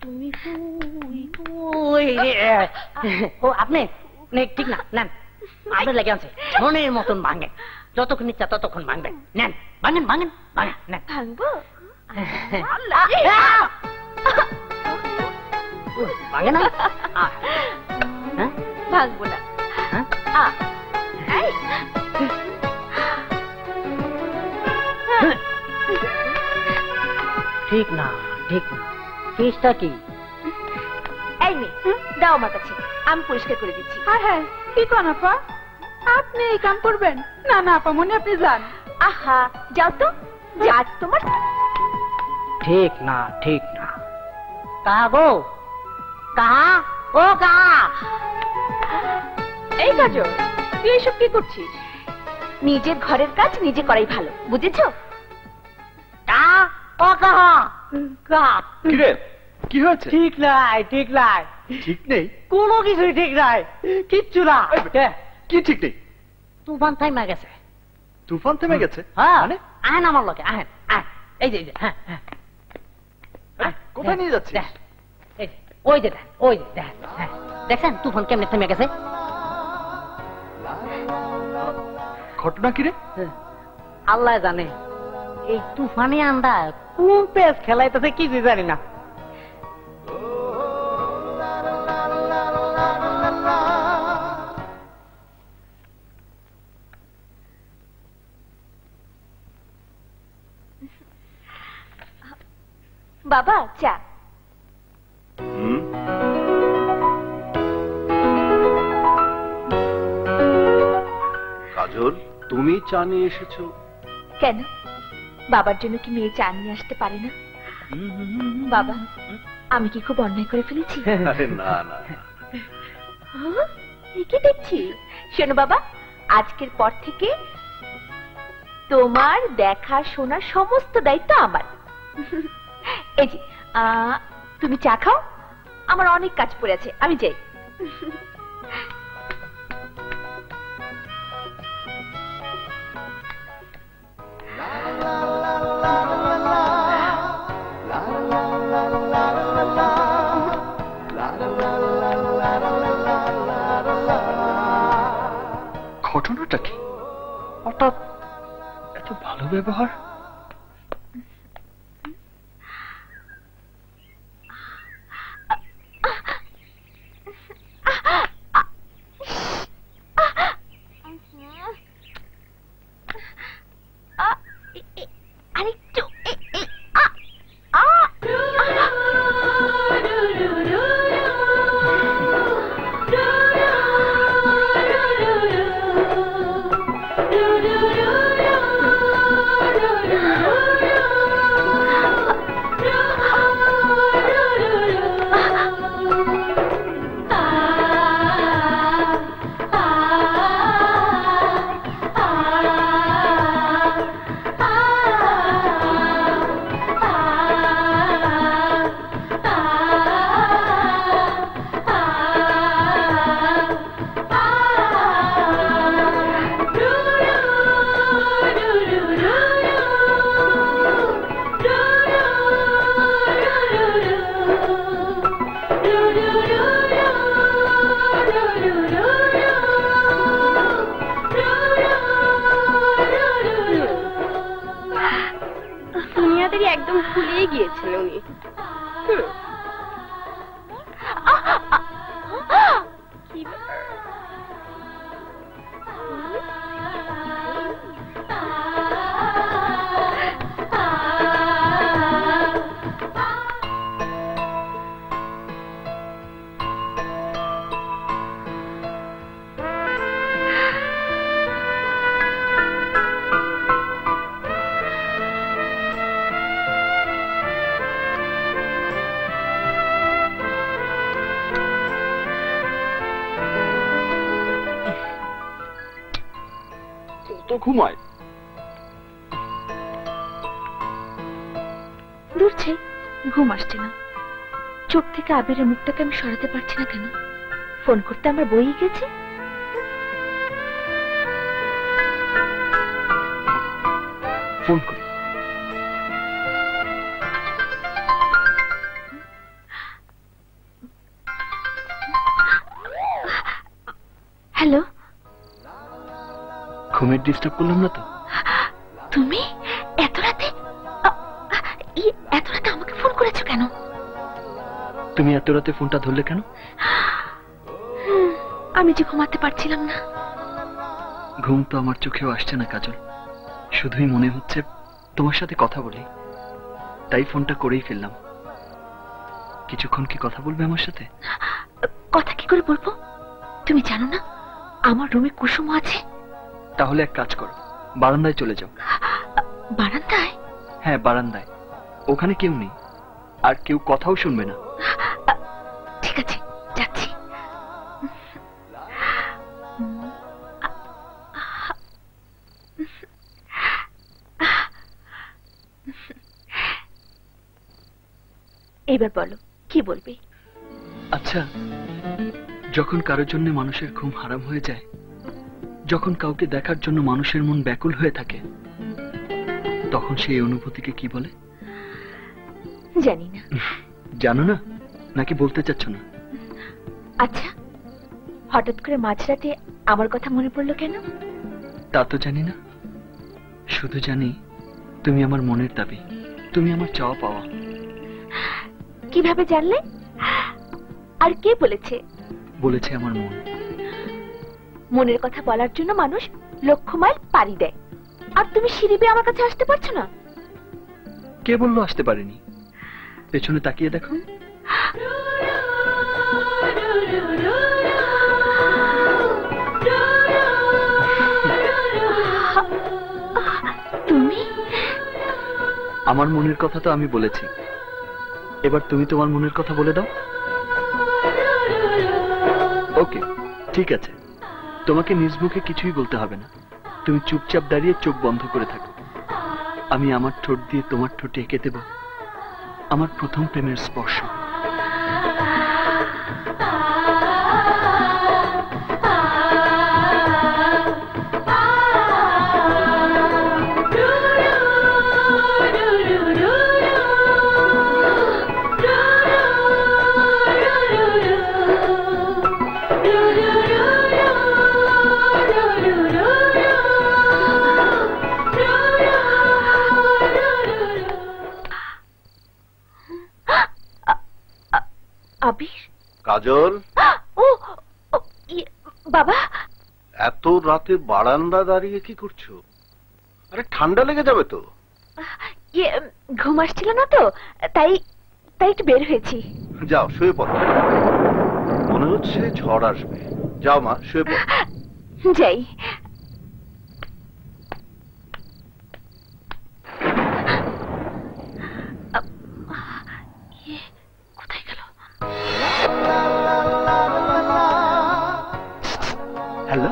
তুমি ও আপনি ঠিক না নেন, আপনার লেগে আছে মনের মতন ভাঙেন, যতক্ষণ ইচ্ছা ততক্ষণ ভাঙবেন, নেন ভাঙেন ভাঙেন ভাঙেন, নেন ভাঙবো ভাঙে না, ভাঙবো না। ঠিক না ঠিক না, কেসটা কি? এই মেয়ে দাও আমার কাছে, আমি পরিষ্কার করে দিচ্ছি। হ্যাঁ হ্যাঁ কি কোন আপা, আপনি এই কাম করবেন? না না আপা মনে আপনি যান। আহা যাও তো, আজ তোমার ঠিক না ঠিক না। কাহা গো, কাহা ও কাহা? এই কাজল তুই এসব কি করছিস? নিজের ঘরের কাজ নিজে করাই ভালো, বুঝেছো? কাহা ও কাহা, কাহা কি রে, কি হয়েছে? ঠিক নাই ঠিক নাই, ঠিক নেই? কোনো কিছুই ঠিক নাই, কিচ্ছু না। কি ঠিক নেই? তুফান থাইমা গেছে। তুফান থেমে গেছে? হ্যাঁ মানে আহেন আমার লোকে, আহেন আহেন, এই যে হ্যাঁ হ্যাঁ, কোথায় নিয়ে যাচ্ছিস? ওই যে দেখ, ওই যে দেখ, হ্যাঁ দেখেন তুফান কেমনে থেমে গেছে। ঘটনা কি রে? আল্লাহ জানে, এই তুফানে আন্দা কোন পেস খেলাইতেছে কিছু জানি না। বাবা চা। কাজল তুমি চা নিয়ে এসেছো কেন? বাবার জন্য কি মেয়ে চা নিয়ে আসতে পারে না? বাবা আমি কি খুব অন্যায় করে ফেলেছি? আরে না না, কি দেখছি? শোনো বাবা, আজকের পর থেকে তোমার দেখা শোনার সমস্ত দায়িত্ব আমার। এই যে তুমি চা খাও, আমার অনেক কাজ পড়ে আছে, আমি যাই। ঘটনাটা কি? হঠাৎ এত ভালো ব্যবহার? আরেকটু একদম ভুলেই গিয়েছেন উনি। ঘুমায় দূরছে, ঘুম আসছে না। চোখ থেকে আবিরের মুখটাকে আমি সরাতে পারছি না কেন? ফোন করতে আমার বই গেছে। ফোন করি। ঘুমের ডিস্টার্ব করলাম না তো? তুমি এত রাতে এত রাতে আমাকে ফোন করেছো কেন? তুমি এত রাতে ফোনটা ধরলে কেন? আমি যে ঘুমাতে পারছিলাম না। ঘুম তো আমার চোখেও আসছে না কাজল, শুধুই মনে হচ্ছে তোমার সাথে কথা বলি, তাই ফোনটা করেই ফেললাম। কিছুক্ষণ কি কথা বলবে আমার সাথে? কথা কি করে বলবো? তুমি জানো না আমার রুমে কুসুম আছে? তাহলে এক কাজ করো, বারান্দায় চলে যাও। বারান্দায়? হ্যাঁ বারান্দায়, ওখানে কেউ নেই আর কেউ কথাও শুনবে না। ঠিক আছে, যাচ্ছি। এবার বলো কি বলবে? আচ্ছা, যখন কারোর জন্য মানুষের ঘুম হারাম হয়ে যায়, যখন কাউকে দেখার জন্য মানুষের মন ব্যাকুল হয়ে থাকে, তখন সেই অনুভূতিকে কি বলে? জানি না। জানো না নাকি বলতে চাচ্ছ না? আচ্ছা, হঠাৎ করে মাঝরাতে আমার কথা মনে পড়লো কেন? তা তো জানি না, শুধু জানি তুমি আমার মনের দাবি, তুমি আমার চাওয়া পাওয়া। কিভাবে জানলে? আর কে বলেছে? বলেছে আমার মন। মনের কথা বলার জন্য মানুষ লক্ষ মাইল পাড়ি দেয়, আর তুমি সিঁড়ি বেয়ে আমার কাছে আসতে পারছো না? কে বললো আসতে পারিনি? পেছনে তাকিয়ে দেখো। তুমি? আমার মনের কথা তো আমি বলেছি, এবার তুমি তোমার মনের কথা বলে দাও। ওকে, ঠিক আছে, তোমাকে নিজ মুখে কিছুই বলতে হবে না, তুমি চুপচাপ দাঁড়িয়ে চোখ বন্ধ করে থাকো। আমি আমার ঠোঁট দিয়ে তোমার ঠোঁটে এঁকে দেব আমার প্রথম প্রেমের স্পর্শ। আবির? কাজল, ও বাবা, এত রাতে বারান্দা দাঁড়িয়ে কি করছো? আরে ঠান্ডা লেগে যাবে তো। ঘুম আসছিল না তো, তাই তাই একটু বের হয়েছি। যাও শুয়ে পড়ো, মনে হচ্ছে ঝড় আসবে। যাও মা, শুয়ে পড়ো। যাই। কোথায় গেল? হ্যালো।